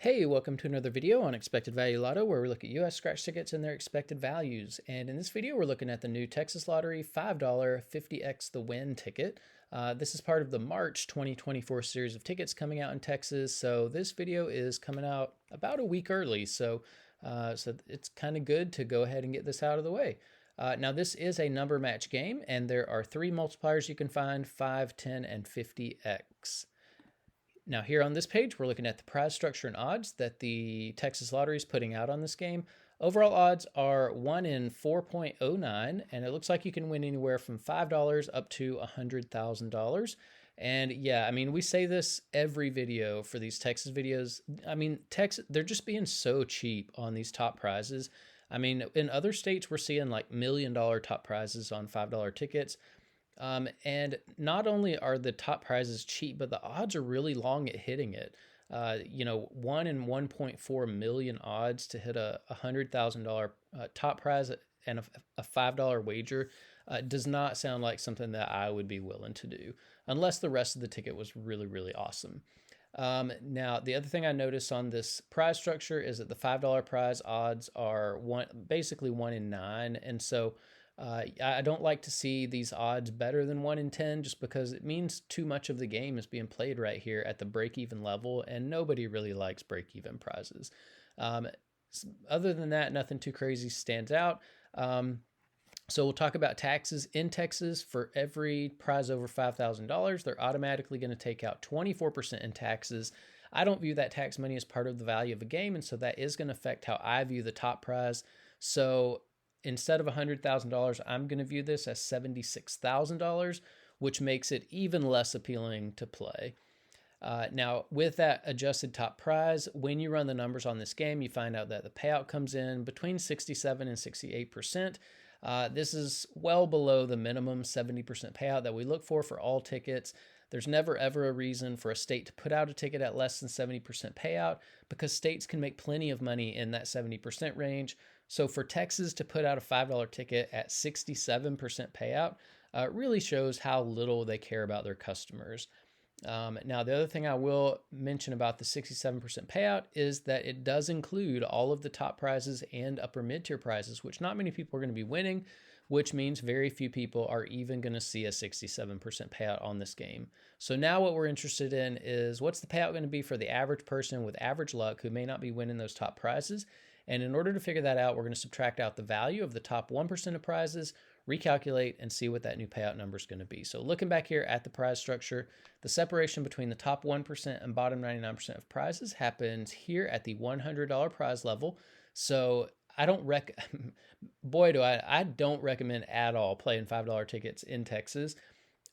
Hey, welcome to another video on Expected Value Lotto, where we look at US scratch tickets and their expected values. And in this video, we're looking at the new Texas Lottery $5 50x the win ticket. This is part of the March 2024 series of tickets coming out in Texas. So this video is coming out about a week early. So it's kind of good to go ahead and get this out of the way. Now, this is a number match game, and there are three multipliers you can find: 5, 10, and 50x. Now here on this page, we're looking at the prize structure and odds that the Texas Lottery is putting out on this game. Overall odds are 1 in 4.09, and it looks like you can win anywhere from $5 up to $100,000. And yeah, I mean, we say this every video for these Texas videos. I mean, Texas, they're just being so cheap on these top prizes. I mean, in other states, we're seeing like $1 million top prizes on $5 tickets. And not only are the top prizes cheap, but the odds are really long at hitting it. 1 in 1.4 million odds to hit a $100,000 top prize and a $5 wager does not sound like something that I would be willing to do, unless the rest of the ticket was really, really awesome. Now, the other thing I noticed on this prize structure is that the $5 prize odds are basically 1 in 9. And so I don't like to see these odds better than 1 in 10 just because it means too much of the game is being played right here at the break-even level, and nobody really likes break-even prizes. Other than that, nothing too crazy stands out. So we'll talk about taxes in Texas. For every prize over $5,000, they're automatically going to take out 24% in taxes. I don't view that tax money as part of the value of a game, and so that is going to affect how I view the top prize. So instead of $100,000, I'm going to view this as $76,000, which makes it even less appealing to play. Now, with that adjusted top prize, when you run the numbers on this game, you find out that the payout comes in between 67 and 68%. This is well below the minimum 70% payout that we look for all tickets. There's never ever a reason for a state to put out a ticket at less than 70% payout because states can make plenty of money in that 70% range. So for Texas to put out a $5 ticket at 67% payout really shows how little they care about their customers. Now, the other thing I will mention about the 67% payout is that it does include all of the top prizes and upper mid-tier prizes, which not many people are going to be winning, which means very few people are even going to see a 67% payout on this game. So now what we're interested in is what's the payout going to be for the average person with average luck who may not be winning those top prizes. And in order to figure that out, we're going to subtract out the value of the top 1% of prizes, recalculate, and see what that new payout number is going to be. So looking back here at the prize structure, the separation between the top 1% and bottom 99% of prizes happens here at the $100 prize level. So I don't I don't recommend at all playing $5 tickets in Texas.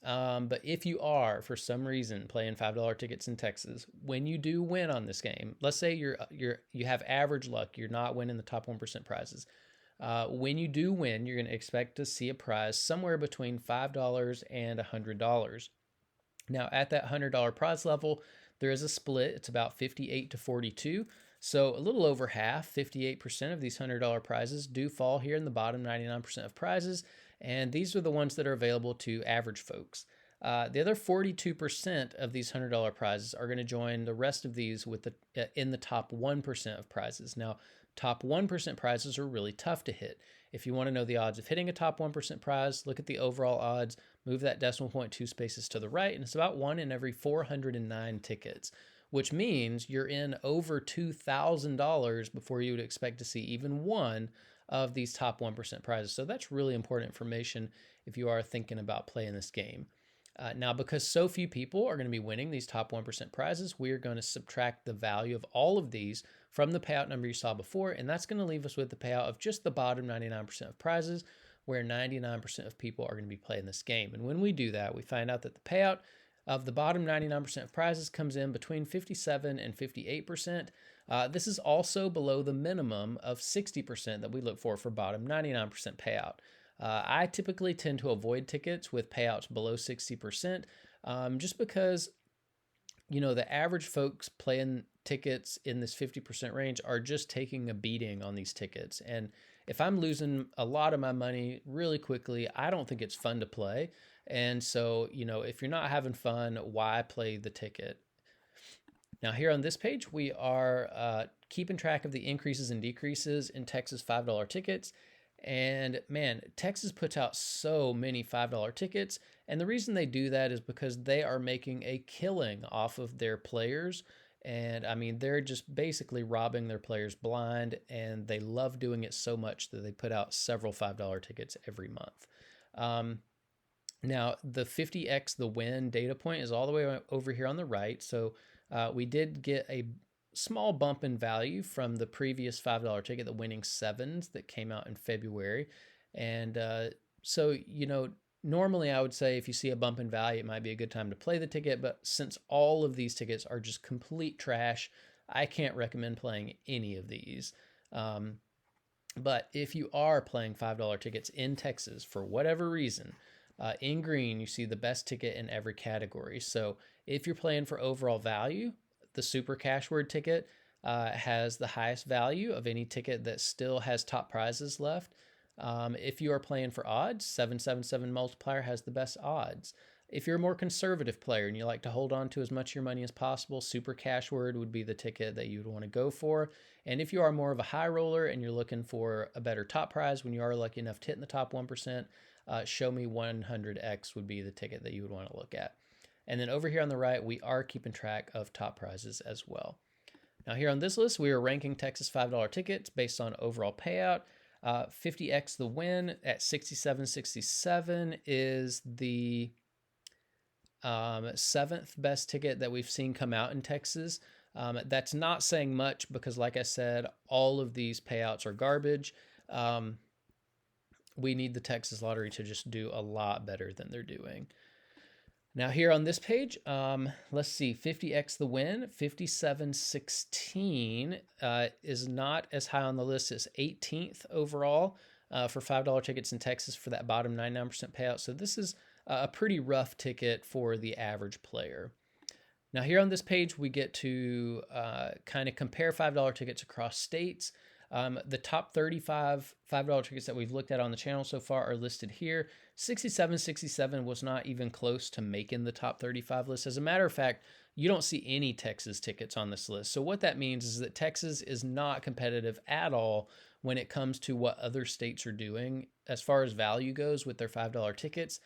But if you are, for some reason, playing $5 tickets in Texas, when you do win on this game, let's say you have average luck, you're not winning the top 1% prizes. When you do win, you're going to expect to see a prize somewhere between $5 and $100. Now, at that $100 prize level, there is a split. It's about 58 to 42. So a little over half, 58% of these $100 prizes do fall here in the bottom 99% of prizes. And these are the ones that are available to average folks. The other 42% of these $100 prizes are going to join the rest of these in the top 1% of prizes. Now, top 1% prizes are really tough to hit. If you want to know the odds of hitting a top 1% prize, look at the overall odds, move that decimal point 2 spaces to the right, and it's about 1 in every 409 tickets, which means you're in over $2,000 before you would expect to see even one of these top 1% prizes. So that's really important information if you are thinking about playing this game. Now, because so few people are going to be winning these top 1% prizes, we are going to subtract the value of all of these from the payout number you saw before, and that's going to leave us with the payout of just the bottom 99% of prizes, where 99% of people are going to be playing this game. And when we do that, we find out that the payout of the bottom 99% of prizes comes in between 57 and 58%. This is also below the minimum of 60% that we look for bottom 99% payout. I typically tend to avoid tickets with payouts below 60%, just because, the average folks playing tickets in this 50% range are just taking a beating on these tickets. And if I'm losing a lot of my money really quickly, I don't think it's fun to play. And so, if you're not having fun, why play the ticket? Now here on this page, we are keeping track of the increases and decreases in Texas $5 tickets. And man, Texas puts out so many $5 tickets. And the reason they do that is because they are making a killing off of their players. And I mean, they're just basically robbing their players blind, and they love doing it so much that they put out several $5 tickets every month. Now, the 50x the win data point is all the way over here on the right. So we did get a small bump in value from the previous $5 ticket, the winning sevens that came out in February. And so, normally I would say if you see a bump in value, it might be a good time to play the ticket. But since all of these tickets are just complete trash, I can't recommend playing any of these. But if you are playing $5 tickets in Texas for whatever reason, in green, you see the best ticket in every category. So if you're playing for overall value, the Super Cash Word ticket has the highest value of any ticket that still has top prizes left. If you are playing for odds, 777 multiplier has the best odds. If you're a more conservative player and you like to hold on to as much of your money as possible, Super Cash Word would be the ticket that you would want to go for. And if you are more of a high roller and you're looking for a better top prize when you are lucky enough to hit in the top 1%, Show Me 100x would be the ticket that you would want to look at. And then over here on the right, we are keeping track of top prizes as well. Now here on this list, we are ranking Texas $5 tickets based on overall payout. 50x the win at 67.67 is the seventh best ticket that we've seen come out in Texas. That's not saying much because, like I said, all of these payouts are garbage. We need the Texas Lottery to just do a lot better than they're doing. Now here on this page, let's see, 50x the win, 57.16 is not as high on the list as 18th overall for $5 tickets in Texas for that bottom 99% payout. So this is a pretty rough ticket for the average player. Now here on this page, we get to kind of compare $5 tickets across states. The top 35 $5 tickets that we've looked at on the channel so far are listed here. 67.67 was not even close to making the top 35 list. As a matter of fact, you don't see any Texas tickets on this list. So what that means is that Texas is not competitive at all when it comes to what other states are doing as far as value goes with their $5 tickets.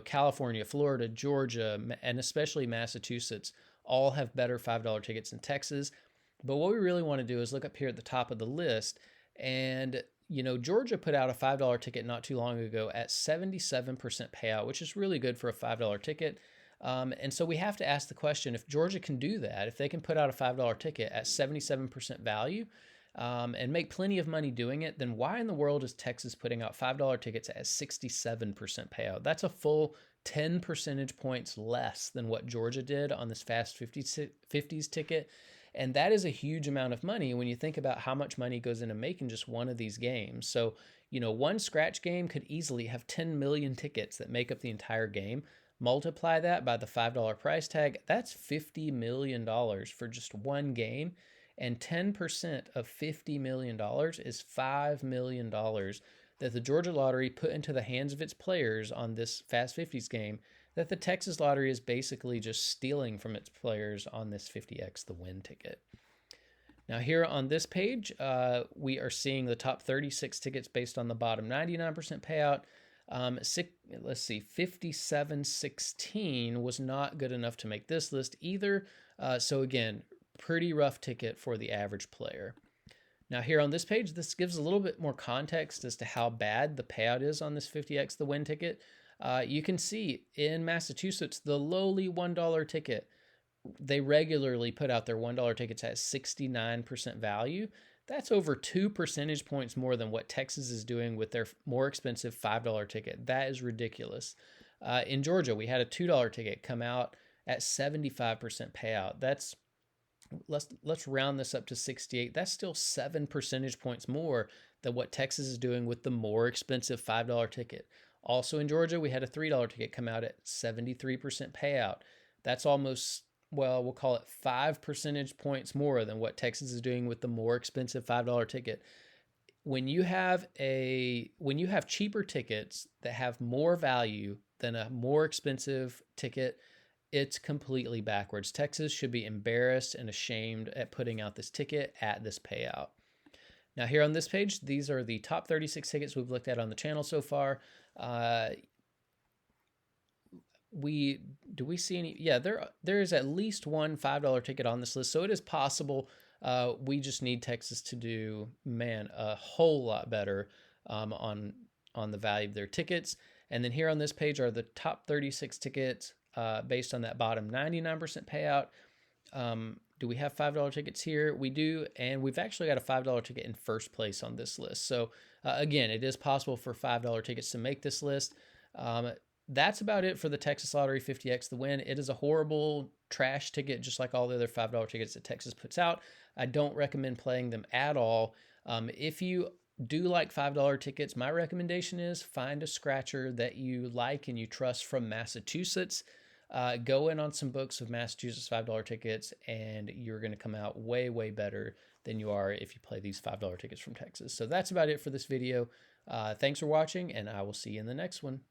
California, Florida, Georgia, and especially Massachusetts all have better $5 tickets than Texas. But what we really want to do is look up here at the top of the list. And, Georgia put out a $5 ticket not too long ago at 77% payout, which is really good for a $5 ticket. And so we have to ask the question, if Georgia can do that, if they can put out a $5 ticket at 77% value and make plenty of money doing it, then why in the world is Texas putting out $5 tickets at 67% payout? That's a full 10 percentage points less than what Georgia did on this Fast 50s ticket. And that is a huge amount of money when you think about how much money goes into making just one of these games. So, one scratch game could easily have 10 million tickets that make up the entire game. Multiply that by the $5 price tag, that's $50 million for just one game. And 10% of $50 million is $5 million that the Georgia Lottery put into the hands of its players on this Fast 50s game that the Texas Lottery is basically just stealing from its players on this 50x the win ticket. Now here on this page, we are seeing the top 36 tickets based on the bottom 99% payout. Let's see, 57.16 was not good enough to make this list either. So again, pretty rough ticket for the average player. Now here on this page, this gives a little bit more context as to how bad the payout is on this 50x the win ticket. You can see in Massachusetts, the lowly $1 ticket, they regularly put out their $1 tickets at 69% value. That's over 2 percentage points more than what Texas is doing with their more expensive $5 ticket. That is ridiculous. In Georgia, we had a $2 ticket come out at 75% payout. Let's round this up to 68. That's still 7 percentage points more than what Texas is doing with the more expensive $5 ticket. Also in Georgia, we had a $3 ticket come out at 73% payout. That's almost, we'll call it 5 percentage points more than what Texas is doing with the more expensive $5 ticket. When you have cheaper tickets that have more value than a more expensive ticket, It's completely backwards. Texas should be embarrassed and ashamed at putting out this ticket at this payout. Now here on this page, these are the top 36 tickets we've looked at on the channel so far. Do we see any? Yeah, there is at least one $5 ticket on this list, so it is possible. We just need Texas to do, man, a whole lot better on the value of their tickets. And then here on this page are the top 36 tickets based on that bottom 99% payout. Do we have $5 tickets here? We do, and we've actually got a $5 ticket in first place on this list. So again, it is possible for $5 tickets to make this list. That's about it for the Texas Lottery 50X the win. It is a horrible trash ticket, just like all the other $5 tickets that Texas puts out. I don't recommend playing them at all. If you do like $5 tickets, my recommendation is find a scratcher that you like and you trust from Massachusetts. Go in on some books of Massachusetts $5 tickets, and you're going to come out way, way better than you are if you play these $5 tickets from Texas. So that's about it for this video. Thanks for watching, and I will see you in the next one.